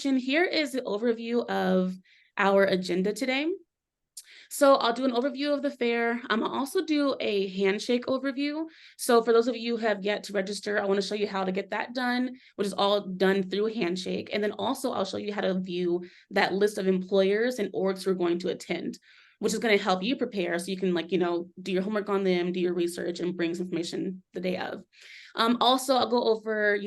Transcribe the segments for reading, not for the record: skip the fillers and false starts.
Here is the overview of our agenda today. So I'll do an overview of the fair. I'll also do a handshake overview. So for those of you who have yet to register, I want to show you how to get that done, which is all done through handshake. And then also I'll show you how to view that list of employers and orgs who are going to attend, which is going to help you prepare so you can do your homework on them, do your research, and bring some information the day of. Also, I'll go over,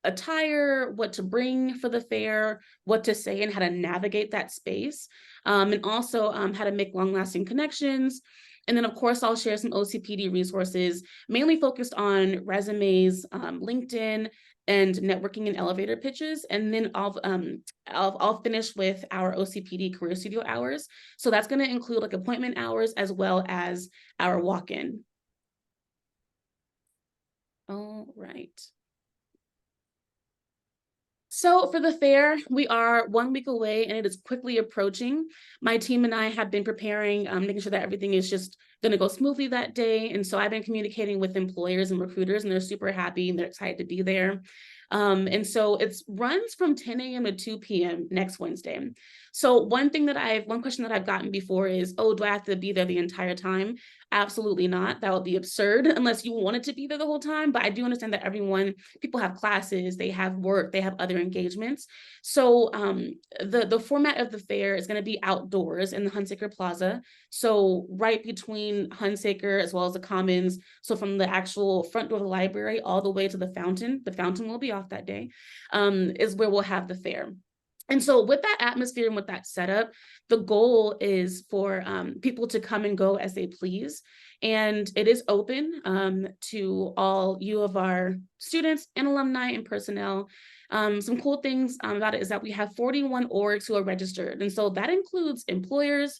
attire, what to bring for the fair, what to say, and how to navigate that space, and also how to make long-lasting connections. And then, of course, I'll share some OCPD resources, mainly focused on resumes, LinkedIn, and networking and elevator pitches. And then I'll finish with our OCPD Career Studio hours. So that's going to include appointment hours as well as our walk-in. All right. So for the fair, we are 1 week away and it is quickly approaching. My team and I have been preparing, making sure that everything is just going to go smoothly that day. And so I've been communicating with employers and recruiters, and they're super happy and they're excited to be there. And so it runs from 10 a.m. to 2 p.m. next Wednesday. So one question that I've gotten before is, oh, do I have to be there the entire time? Absolutely not. That would be absurd unless you wanted to be there the whole time. But I do understand that people have classes, they have work, they have other engagements. So the format of the fair is going to be outdoors in the Hunsaker Plaza. So right between Hunsaker as well as the Commons. So from the actual front door of the library all the way to the fountain will be off that day, is where we'll have the fair. And so with that atmosphere and with that setup, the goal is for people to come and go as they please. And it is open to all U of R students and alumni and personnel. Some cool things about it is that we have 41 orgs who are registered. And so that includes employers,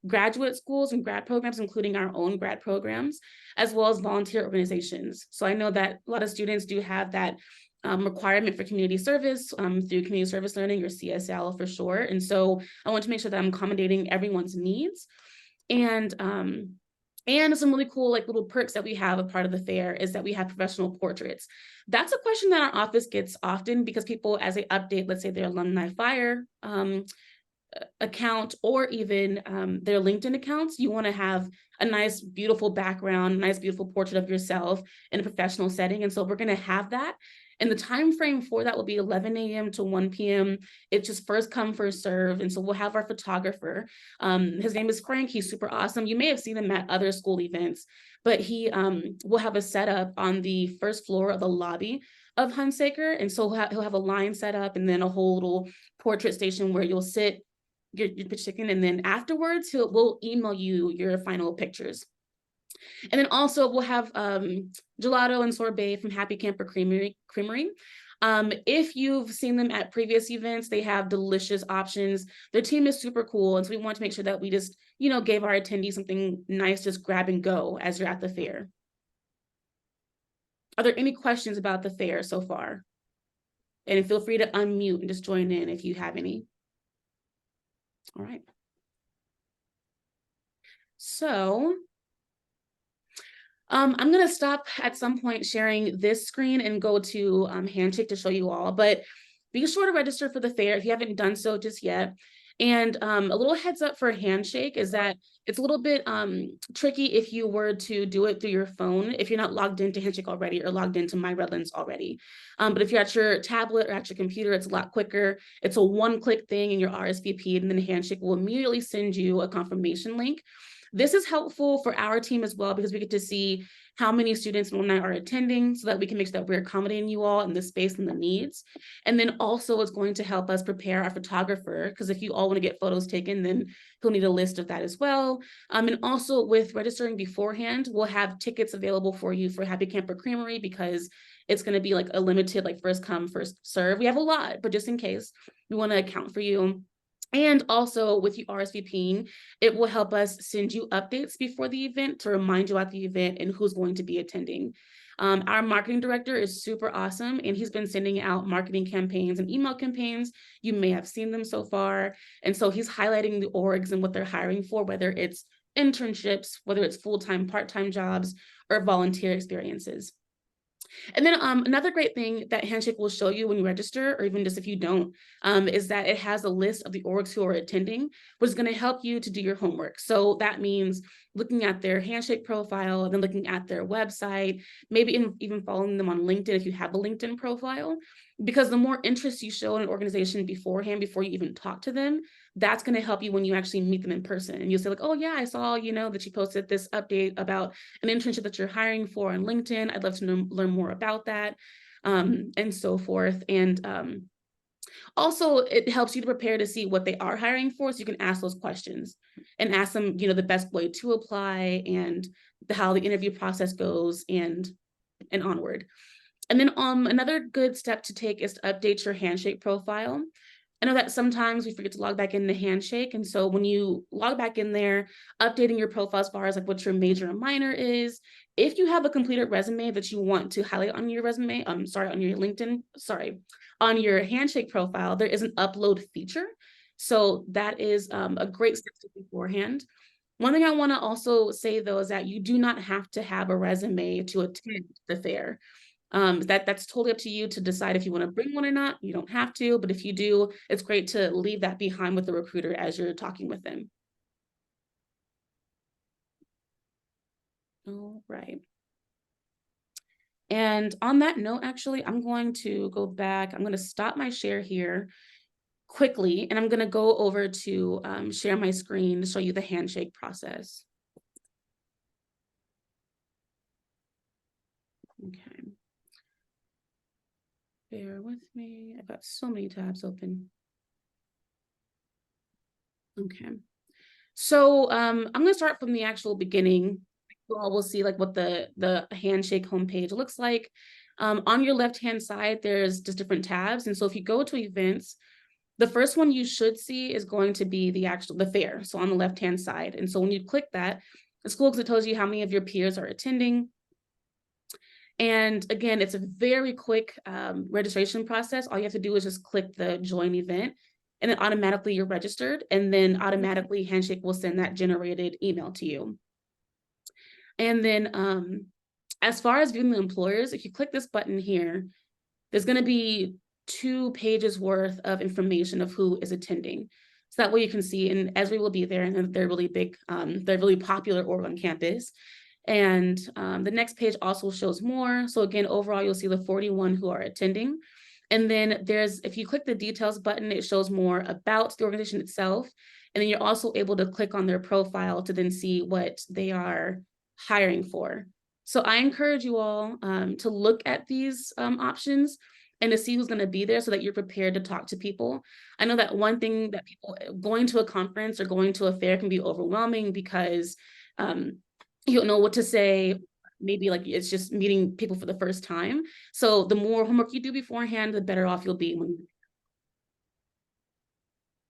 graduate schools and grad programs, including our own grad programs, as well as volunteer organizations. So I know that a lot of students do have that requirement for community service through community service learning or CSL for sure. And so I want to make sure that I'm accommodating everyone's needs. And some really cool little perks that we have a part of the fair is that we have professional portraits. That's a question that our office gets often because people, as they update, let's say their alumni fire account or even their LinkedIn accounts, you want to have a nice, beautiful background, nice, beautiful portrait of yourself in a professional setting. And so we're going to have that. And the time frame for that will be 11 a.m. to 1 p.m. It's just first come, first serve. And so we'll have our photographer. His name is Frank. He's super awesome. You may have seen him at other school events, but he will have a setup on the first floor of the lobby of Hunsaker. And so he'll have a line set up and then a whole little portrait station where you'll sit, your pitch chicken, and then afterwards we'll email you your final pictures. And then also we'll have gelato and sorbet from Happy Camper Creamery. If you've seen them at previous events, they have delicious options. Their team is super cool. And so we want to make sure that we just, gave our attendees something nice, just grab and go as you're at the fair. Are there any questions about the fair so far? And feel free to unmute and just join in if you have any. All right. So I'm going to stop at some point sharing this screen and go to Handshake to show you all, but be sure to register for the fair if you haven't done so just yet. And a little heads up for Handshake is that it's a little bit tricky if you were to do it through your phone, if you're not logged into Handshake already or logged into My Redlands already. But if you're at your tablet or at your computer, it's a lot quicker. It's a one-click thing in your RSVP, and then Handshake will immediately send you a confirmation link. This is helpful for our team as well because we get to see how many students and alumni are attending so that we can make sure that we're accommodating you all in the space and the needs. And then also it's going to help us prepare our photographer because if you all want to get photos taken, then he'll need a list of that as well. And also with registering beforehand, we'll have tickets available for you for Happy Camper Creamery because it's going to be a limited first come, first serve. We have a lot, but just in case, we want to account for you. And also with you RSVPing, it will help us send you updates before the event to remind you about the event and who's going to be attending. Our marketing director is super awesome, and he's been sending out marketing campaigns and email campaigns. You may have seen them so far. And so he's highlighting the orgs and what they're hiring for, whether it's internships, whether it's full-time, part-time jobs, or volunteer experiences. And then another great thing that Handshake will show you when you register, or even just if you don't, is that it has a list of the orgs who are attending, which is going to help you to do your homework. So that means looking at their Handshake profile, and then looking at their website, maybe even following them on LinkedIn if you have a LinkedIn profile, because the more interest you show in an organization beforehand, before you even talk to them, that's going to help you when you actually meet them in person. And you'll say like, oh yeah, I saw, that you posted this update about an internship that you're hiring for on LinkedIn. I'd love to learn more about that, and so forth. And also, it helps you to prepare to see what they are hiring for, so you can ask those questions and ask them, the best way to apply, and how the interview process goes, and onward. And then another good step to take is to update your Handshake profile. I know that sometimes we forget to log back into Handshake. And so when you log back in there, updating your profile as far as like what your major and minor is, if you have a completed resume that you want to highlight on your resume, on your LinkedIn, on your Handshake profile, there is an upload feature. So that is a great step to do beforehand. One thing I want to also say, though, is that you do not have to have a resume to attend the fair. That's totally up to you to decide if you want to bring one or not. You don't have to, but if you do, it's great to leave that behind with the recruiter as you're talking with them. All right. And on that note, actually, I'm going to go back. I'm going to stop my share here quickly, and I'm going to go over to share my screen to show you the Handshake process. Okay. Bear with me. I've got so many tabs open. Okay. So I'm going to start from the actual beginning. You all will see like what the Handshake homepage looks like. On your left-hand side, there's just different tabs. And so if you go to events, the first one you should see is going to be the fair. So on the left-hand side. And so when you click that, it's cool because it tells you how many of your peers are attending. And again, it's a very quick registration process. All you have to do is just click the join event, and then automatically you're registered, and then automatically Handshake will send that generated email to you. And then as far as viewing the employers, if you click this button here, there's going to be 2 pages worth of information of who is attending. So that way you can see, and Esri will be there, and they're really big, they're really popular org on campus. And the next page also shows more. So again, overall, you'll see the 41 who are attending. And then if you click the details button, it shows more about the organization itself. And then you're also able to click on their profile to then see what they are hiring for. So I encourage you all to look at these options and to see who's going to be there so that you're prepared to talk to people. I know that one thing that people going to a conference or going to a fair can be overwhelming because you don't know what to say. Maybe like it's just meeting people for the first time. So the more homework you do beforehand, the better off you'll be.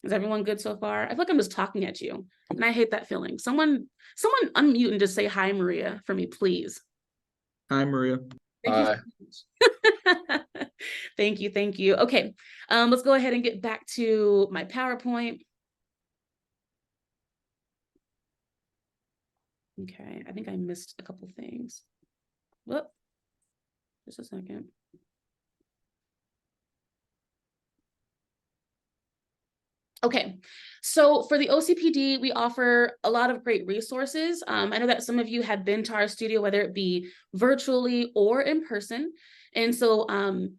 Is everyone good so far? I feel like I'm just talking at you, and I hate that feeling. Someone unmute and just say hi, Maria, for me, please. Hi, Maria. Thank you. Thank you. Okay, let's go ahead and get back to my PowerPoint. Okay, I think I missed a couple things. Whoop, just a second. Okay, so for the OCPD, we offer a lot of great resources. I know that some of you have been to our studio, whether it be virtually or in person. And so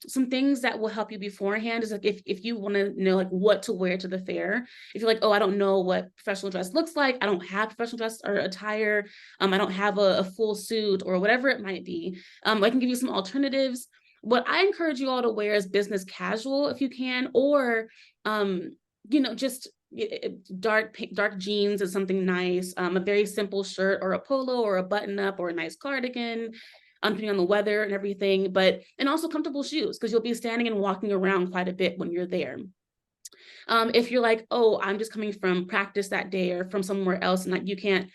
some things that will help you beforehand is like if you want to know like what to wear to the fair, if you're like, oh, I don't know what professional dress looks like, I don't have professional dress or attire, I don't have a full suit or whatever it might be, I can give you some alternatives. What I encourage you all to wear is business casual if you can, or just dark jeans is something nice, a very simple shirt or a polo or a button up or a nice cardigan, depending on the weather and everything, and also comfortable shoes because you'll be standing and walking around quite a bit when you're there. If you're like, oh, I'm just coming from practice that day or from somewhere else and like you can't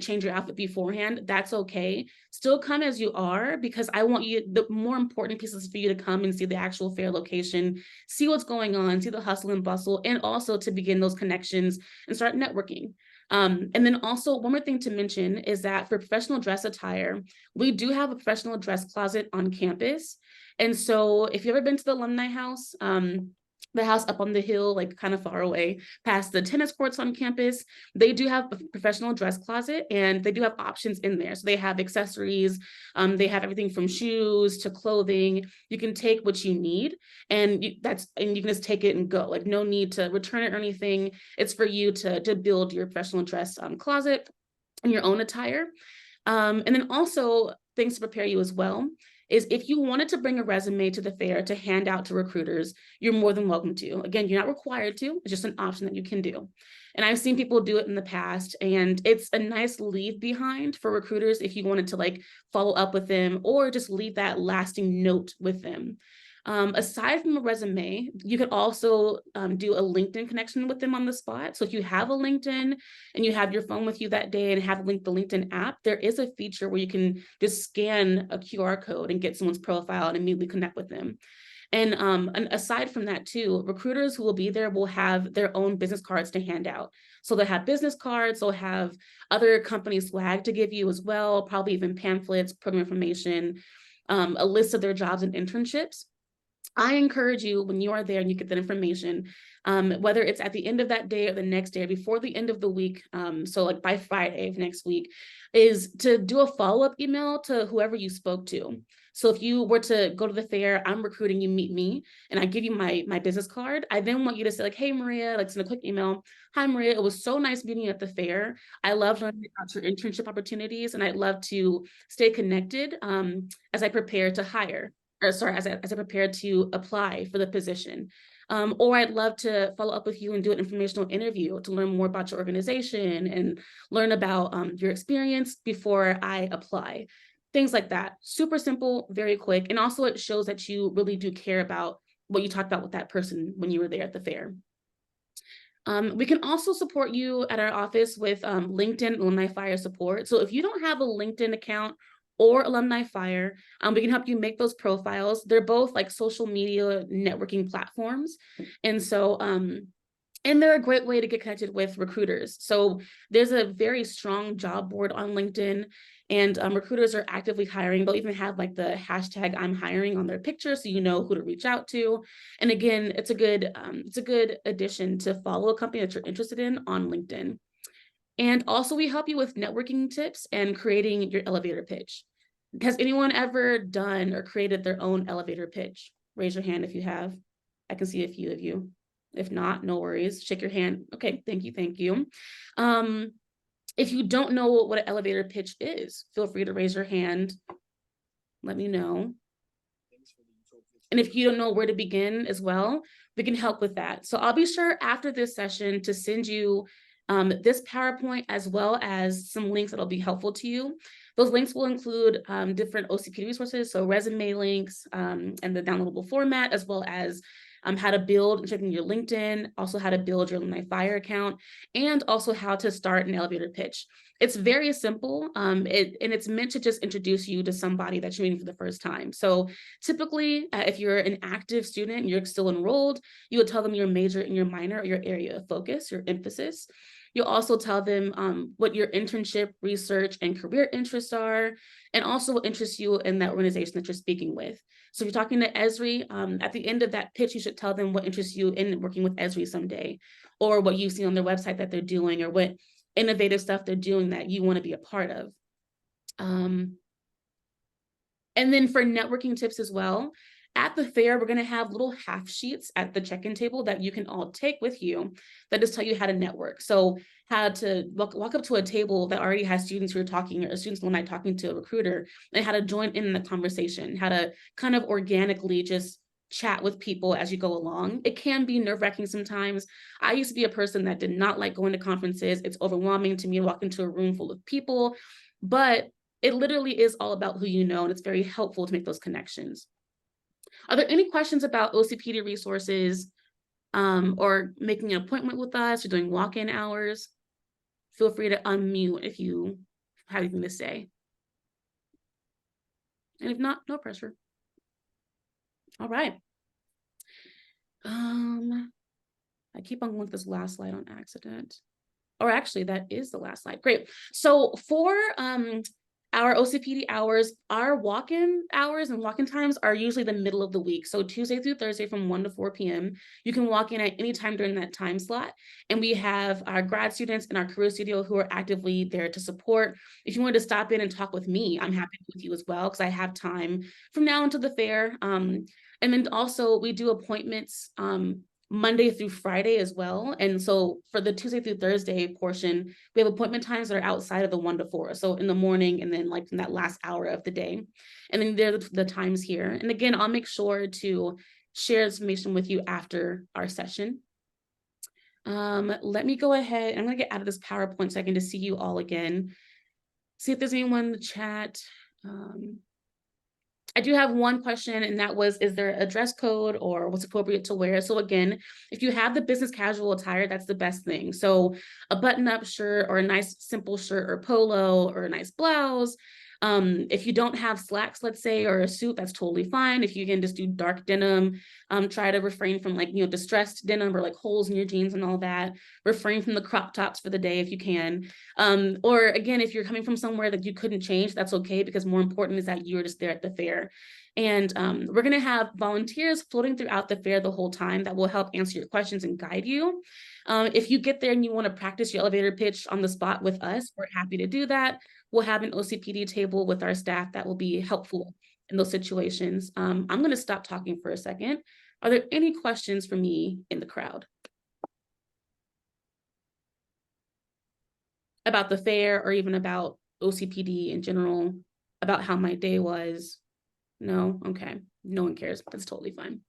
change your outfit beforehand, that's okay. Still come as you are, because I want you, the more important piece is for you to come and see the actual fair location, see what's going on, see the hustle and bustle, and also to begin those connections and start networking. And then also one more thing to mention is that for professional dress attire, we do have a professional dress closet on campus. And so if you've ever been to the alumni house, the house up on the hill, like kind of far away past the tennis courts on campus, they do have a professional dress closet and they do have options in there. So they have accessories, they have everything from shoes to clothing. You can take what you need and you can just take it and go. Like no need to return it or anything. It's for you to build your professional dress closet and your own attire. And then also things to prepare you as well is if you wanted to bring a resume to the fair to hand out to recruiters, you're more than welcome to. Again, you're not required to, it's just an option that you can do. And I've seen people do it in the past, and it's a nice leave behind for recruiters if you wanted to like follow up with them or just leave that lasting note with them. Aside from a resume, you could also do a LinkedIn connection with them on the spot. So if you have a LinkedIn and you have your phone with you that day and have the LinkedIn app, there is a feature where you can just scan a QR code and get someone's profile and immediately connect with them. And aside from that too, recruiters who will be there will have their own business cards to hand out. So they'll have business cards, they'll have other company swag to give you as well, probably even pamphlets, program information, a list of their jobs and internships. I encourage you when you are there and you get that information, whether it's at the end of that day or the next day or before the end of the week, so like by Friday of next week, is to do a follow-up email to whoever you spoke to. So if you were to go to the fair, I'm recruiting, you meet me, and I give you my business card, I then want you to say like, hey, Maria, like send a quick email. Hi, Maria, it was so nice meeting you at the fair. I love learning about your internship opportunities, and I'd love to stay connected as I prepare to hire or sorry, as I prepare to apply for the position. Or I'd love to follow up with you and do an informational interview to learn more about your organization and learn about your experience before I apply. Things like that. Super simple, very quick. And also it shows that you really do care about what you talked about with that person when you were there at the fair. We can also support you at our office with LinkedIn Alumni Fire support. So if you don't have a LinkedIn account or Alumni Fire, we can help you make those profiles. They're both like social media networking platforms. And so, and they're a great way to get connected with recruiters. So there's a very strong job board on LinkedIn, and recruiters are actively hiring. They'll even have like the hashtag I'm hiring on their picture, so you know who to reach out to. And again, it's a good addition to follow a company that you're interested in on LinkedIn. And also we help you with networking tips and creating your elevator pitch. Has anyone ever done or created their own elevator pitch? Raise your hand if you have. I can see a few of you. If not, no worries. Shake your hand. Okay, thank you, thank you. If you don't know what an elevator pitch is, feel free to raise your hand. Let me know. And if you don't know where to begin as well, we can help with that. So I'll be sure after this session to send you this PowerPoint as well as some links that'll be helpful to you. Those links will include different OCPD resources, so resume links and the downloadable format, as well as how to build, checking your LinkedIn, also how to build your Alumni Fire account, and also how to start an elevator pitch. It's very simple, and it's meant to just introduce you to somebody that you're meeting for the first time. So typically, if you're an active student and you're still enrolled, you would tell them your major and your minor or your area of focus, your emphasis. You'll also tell them what your internship, research, and career interests are, and also what interests you in that organization that you're speaking with. So if you're talking to Esri, at the end of that pitch, you should tell them what interests you in working with Esri someday, or what you've seen on their website that they're doing, or what innovative stuff they're doing that you want to be a part of. And then for networking tips as well, at the fair, we're going to have little half sheets at the check-in table that you can all take with you that just tell you how to network. So how to walk up to a table that already has students who are talking, or students when I'm talking to a recruiter, and how to join in the conversation, how to kind of organically just chat with people as you go along. It can be nerve-wracking sometimes. I used to be a person that did not like going to conferences. It's overwhelming to me to walk into a room full of people, but it literally is all about who you know, and it's very helpful to make those connections. Are there any questions about OCPD resources or making an appointment with us or doing walk-in hours? Feel free to unmute if you have anything to say. And if not, no pressure. All right. I keep on going with this last slide on accident. or actually that is the last slide. Great. So for our OCPD hours, our walk-in hours and walk-in times are usually the middle of the week. So Tuesday through Thursday from 1 to 4 p.m. You can walk in at any time during that time slot. And we have our grad students in our career studio who are actively there to support. If you wanted to stop in and talk with me, I'm happy with you as well, because I have time from now until the fair. And then also we do appointments Monday through Friday as well. And so for the Tuesday through Thursday portion, we have appointment times that are outside of the 1 to 4. So in the morning and then like in that last hour of the day. And then there are the times here. And again, I'll make sure to share this information with you after our session. Let me go ahead. I'm going to get out of this PowerPoint so I can just see you all again. See if there's anyone in the chat. I do have one question, and that was, is there a dress code or what's appropriate to wear? So again, if you have the business casual attire, that's the best thing. So a button-up shirt or a nice simple shirt or polo or a nice blouse. If you don't have slacks, let's say, or a suit, that's totally fine. If you can just do dark denim, try to refrain from like, distressed denim or like holes in your jeans and all that. Refrain from the crop tops for the day if you can. Or again, if you're coming from somewhere that you couldn't change, that's okay, because more important is that you're just there at the fair. And we're going to have volunteers floating throughout the fair the whole time that will help answer your questions and guide you. If you get there and you want to practice your elevator pitch on the spot with us, we're happy to do that. We'll have an OCPD table with our staff that will be helpful in those situations. I'm going to stop talking for a second. Are there any questions for me in the crowd about the fair or even about OCPD in general, about how my day was? No? Okay. No one cares. That's totally fine.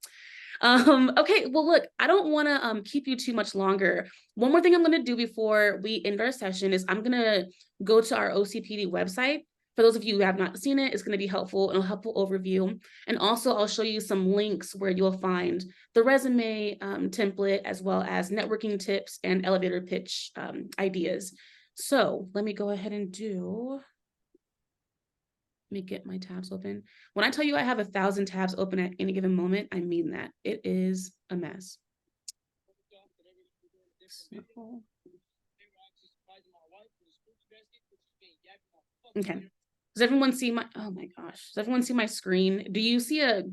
Okay, well, look, I don't want to keep you too much longer. One more thing I'm going to do before we end our session is I'm going to go to our OCPD website. For those of you who have not seen it, it's going to be helpful and a helpful overview. And also I'll show you some links where you'll find the resume template, as well as networking tips and elevator pitch ideas. So let me go ahead and let me get my tabs open. When I tell you I have 1,000 tabs open at any given moment, I mean that. It is a mess. Okay. Does everyone see my, oh my gosh, does everyone see my screen? Do you see the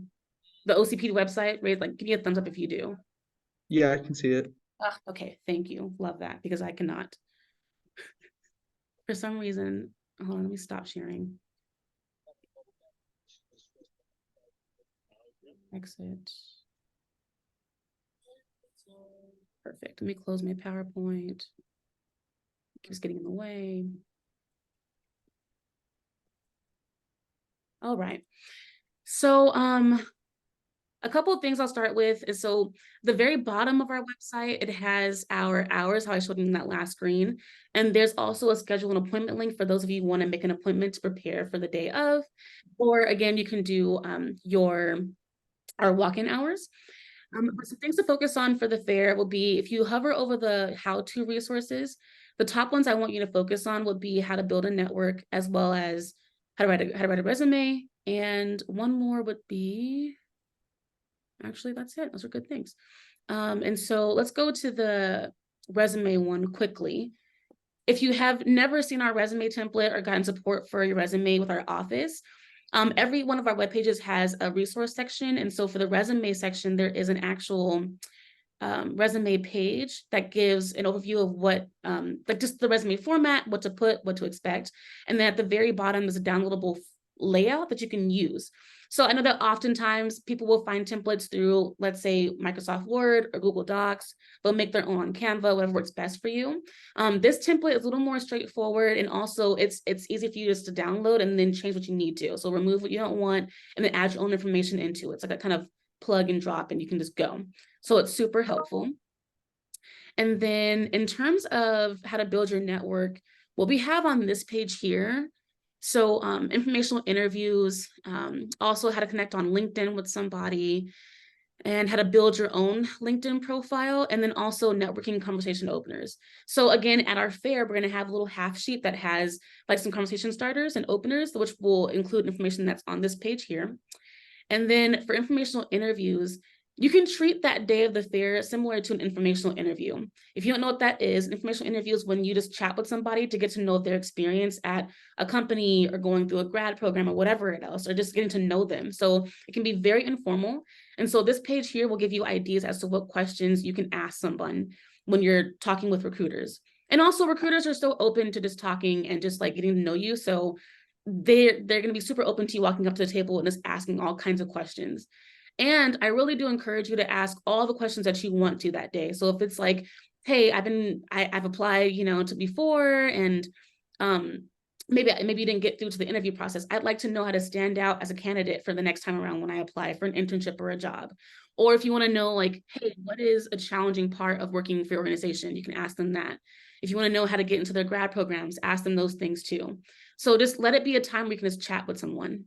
OCPD website? Raise, like, give me a thumbs up if you do. Yeah, I can see it. Okay, thank you. Love that, because I cannot. For some reason, hold on, let me stop sharing. Exit. Perfect. Let me close my PowerPoint. It keeps getting in the way. All right. So a couple of things I'll start with is, so the very bottom of our website, it has our hours, how I showed in that last screen. And there's also a schedule and appointment link for those of you who want to make an appointment to prepare for the day of. Or again, you can do our walk-in hours. But some things to focus on for the fair will be, if you hover over the how-to resources, the top ones I want you to focus on would be how to build a network, as well as how to write a resume. And one more would be, actually, that's it. Those are good things. And so let's go to the resume one quickly. If you have never seen our resume template or gotten support for your resume with our office, every one of our web pages has a resource section. And so for the resume section, there is an actual resume page that gives an overview of what, like just the resume format, what to put, what to expect. And then at the very bottom is a downloadable layout that you can use. So I know that oftentimes people will find templates through, let's say, Microsoft Word or Google Docs. They'll make their own on Canva, whatever works best for you. This template is a little more straightforward, and also it's easy for you just to download and then change what you need to. So remove what you don't want and then add your own information into it. It's like a kind of plug and drop, and you can just go. So it's super helpful. And then in terms of how to build your network, what we have on this page here, so informational interviews, also how to connect on LinkedIn with somebody, and how to build your own LinkedIn profile, and then also networking conversation openers. So again, at our fair, we're going to have a little half sheet that has like some conversation starters and openers, which will include information that's on this page here. And then for informational interviews, You can treat that day of the fair similar to an informational interview. If you don't know what that is, an informational interview is when you just chat with somebody to get to know their experience at a company or going through a grad program or whatever else, or just getting to know them. So it can be very informal. And so this page here will give you ideas as to what questions you can ask someone when you're talking with recruiters. And also recruiters are so open to just talking and just like getting to know you. So they're going to be super open to you walking up to the table and just asking all kinds of questions. And I really do encourage you to ask all the questions that you want to that day. So if it's like, hey, I've applied, to before, and maybe you didn't get through to the interview process. I'd like to know how to stand out as a candidate for the next time around when I apply for an internship or a job. Or if you want to know, like, hey, what is a challenging part of working for your organization? You can ask them that. If you want to know how to get into their grad programs, ask them those things too. So just let it be a time where you can just chat with someone.